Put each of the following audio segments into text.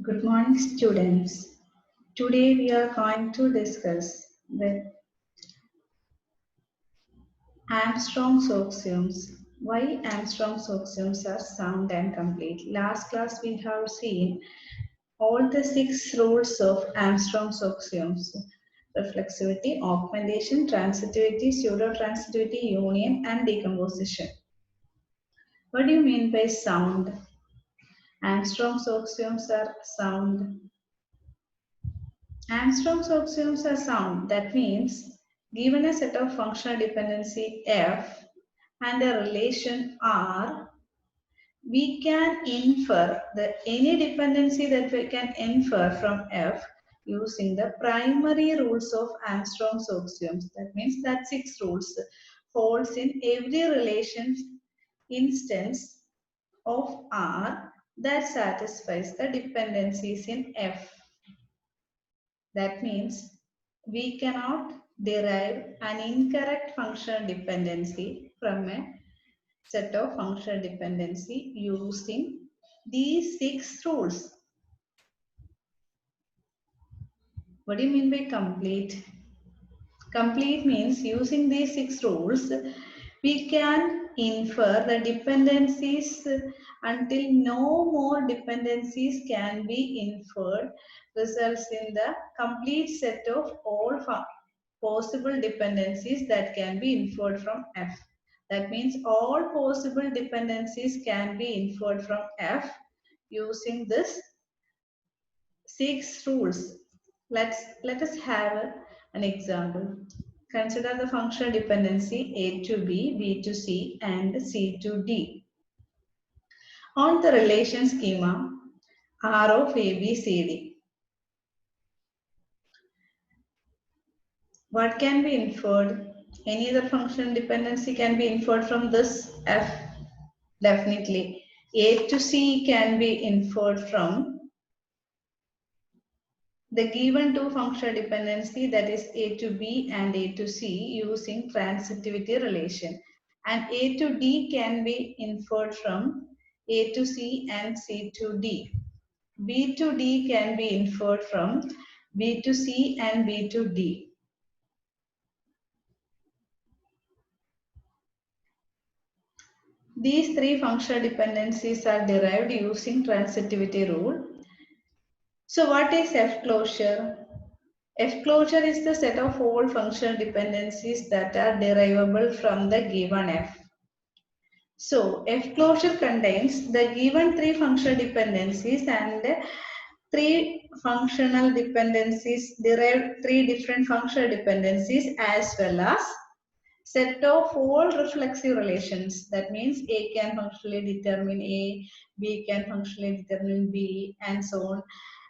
Good morning, students. Today we are going to discuss the Armstrong's axioms. Why Armstrong's axioms are sound and complete. Last class we have seen all the 6 rules of Armstrong's axioms: reflexivity, augmentation, transitivity, pseudo-transitivity, union, and decomposition. What do you mean by sound? Armstrong's axioms are sound. Armstrong's axioms are sound. That means, given a set of functional dependency F and a relation R, we can infer any dependency that we can infer from F using the primary rules of Armstrong's axioms. That means that 6 rules holds in every relation instance of R that satisfies the dependencies in F. That means we cannot derive an incorrect functional dependency from a set of functional dependency using these 6 rules. What do you mean by complete? Complete means using these 6 rules, we can infer the dependencies until no more dependencies can be inferred, results in the complete set of all possible dependencies that can be inferred from F. That means all possible dependencies can be inferred from F using this 6 rules. Let us have an example. Consider the functional dependency A to B, B to C, and C to D. On the relation schema R of A, B, C, D. What can be inferred? Any other functional dependency can be inferred from this F? Definitely. A to C can be inferred from the given two functional dependency, that is A to B and A to C, using transitivity relation. And A to D can be inferred from A to C and C to D. B to D can be inferred from B to C and B to D. These 3 functional dependencies are derived using transitivity rule. So what is F closure? F closure is the set of all functional dependencies that are derivable from the given F. So F closure contains the given 3 functional dependencies and 3 functional dependencies, derived 3 different functional dependencies, as well as set of all reflexive relations. That means A can functionally determine A, B can functionally determine B, and so on.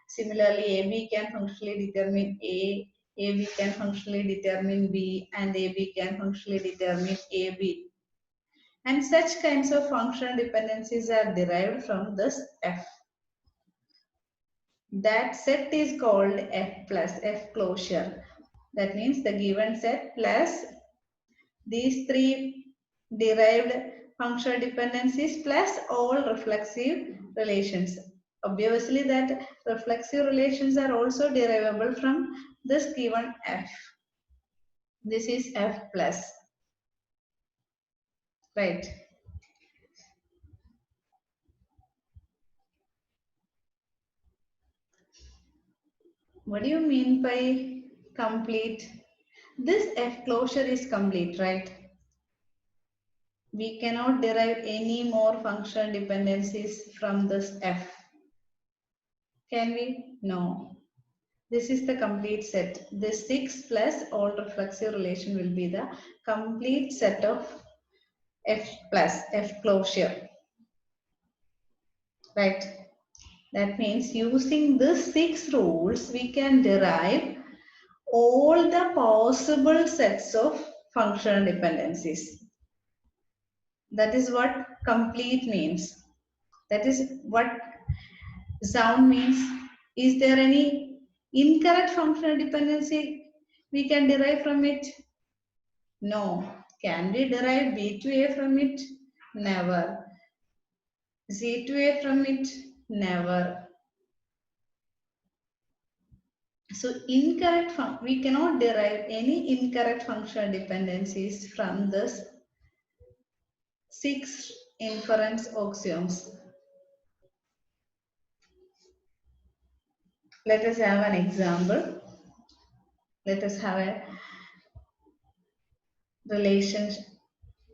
Similarly, AB can functionally determine A, AB can functionally determine B, and AB can functionally determine AB. And such kinds of functional dependencies are derived from this F. That set is called F plus, F closure. That means the given set plus these 3 derived functional dependencies plus all reflexive relations. Obviously that reflexive relations are also derivable from this given F. This is F plus, right? What do you mean by complete? This F closure is complete, right? We cannot derive any more functional dependencies from this F. Can we? No. This is the complete set. This 6 plus all reflexive relation will be the complete set of F plus, F closure. Right? That means using these 6 rules, we can derive all the possible sets of functional dependencies. That is what complete means. That is what sound means. Is there any incorrect functional dependency we can derive from it? No. Can we derive B to A from it? Never. C to A from it? Never. So incorrect we cannot derive any incorrect functional dependencies from this 6 inference axioms. Let us have an example. Let us have a relation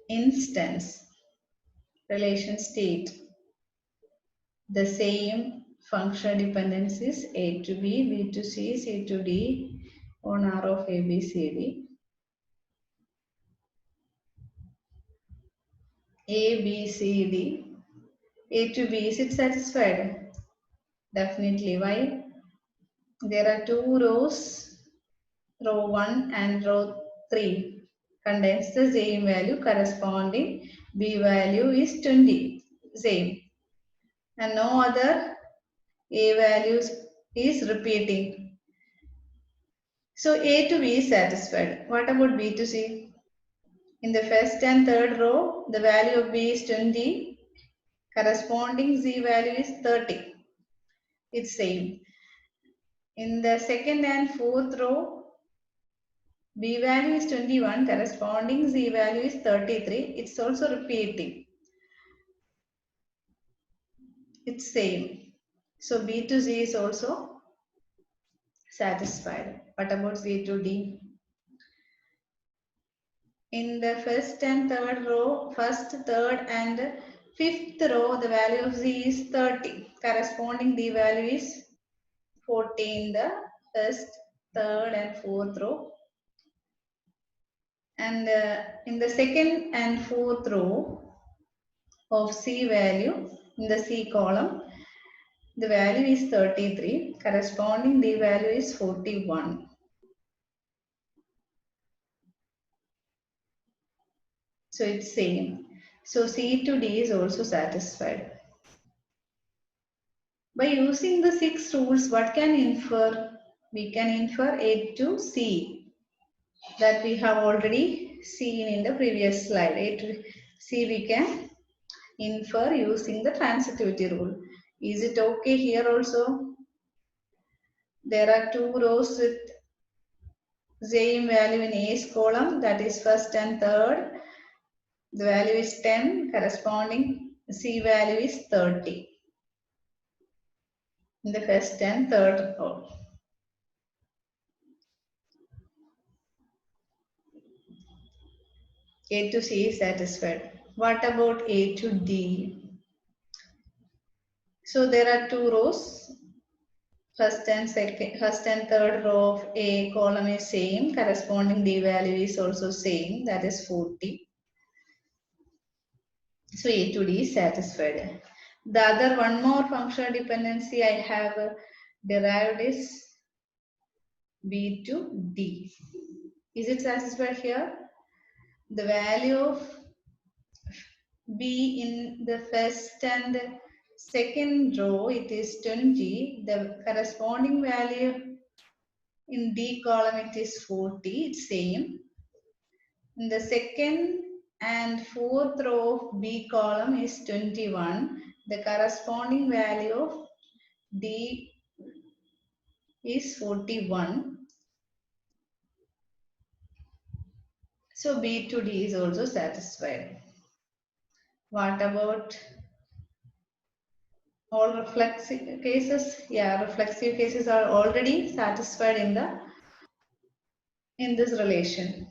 instance, relation state. The same functional dependencies A to B, B to C, C to D on R of A, B, C, D. A, B, C, D. A to B, is it satisfied? Definitely. Why? There are two rows, row 1 and row 3 contains the same value corresponding B value is 20, same. And no other A values is repeating. So A to B is satisfied. What about B to C? In the first and third row, the value of B is 20. Corresponding Z value is 30. It's same. In the second and fourth row, B value is 21. Corresponding Z value is 33. It's also repeating. It's same. So B to Z is also satisfied. What about Z to D? In the first and third row, first, third and fifth row, the value of Z is 30. Corresponding D value is 14, the first, third and fourth row. And in the second and fourth row of C value, in the C column, the value is 33. Corresponding D value is 41. So it's same. So C to D is also satisfied. By using the 6 rules, what can infer? We can infer A to C that we have already seen in the previous slide. A to C we can infer using the transitivity rule. Is it okay here also? There are two rows with same value in A's column, that is first and third. The value is 10, corresponding C value is 30 in the first and third row. A to C is satisfied. What about A to D? So there are two rows. First and third row of A column is same. Corresponding D value is also same. That is 40. So A to D is satisfied. The other one more functional dependency I have derived is B to D. Is it satisfied here? The value of B in the first and second row, it is 20. The corresponding value in D column, it is 40. It's same. In the second and fourth row of B column is 21. The corresponding value of D is 41. So B to D is also satisfied. What about all reflexive cases? Yeah, reflexive cases are already satisfied in this relation.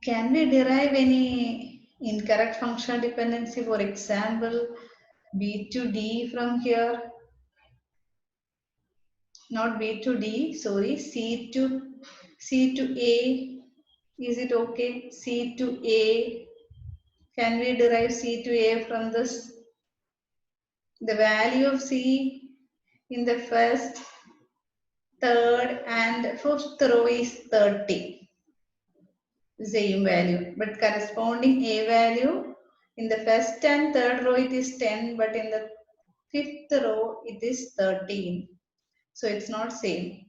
Can we derive any incorrect functional dependency, for example, B to D from here? Not B to D, sorry, C to A. Is it okay? C to A. Can we derive C to A from this? The value of C in the first, third and fifth row is 30. Same value. But corresponding A value in the first and third row it is 10, but in the fifth row it is 13. So it's not same.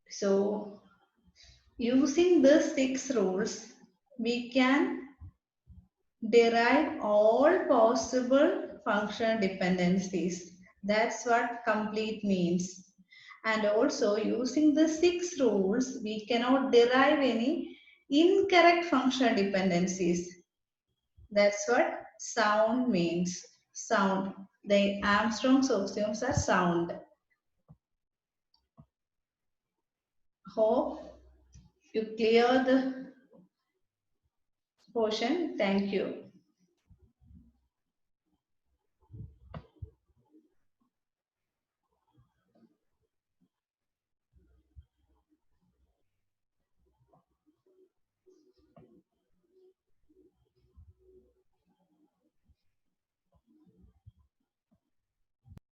So using these 6 rules, we can derive all possible functional dependencies. That's what complete means. And also using the 6 rules, we cannot derive any incorrect functional dependencies. That's what sound means. Sound. The Armstrong's axioms are sound. Hope you clear the portion. Thank you.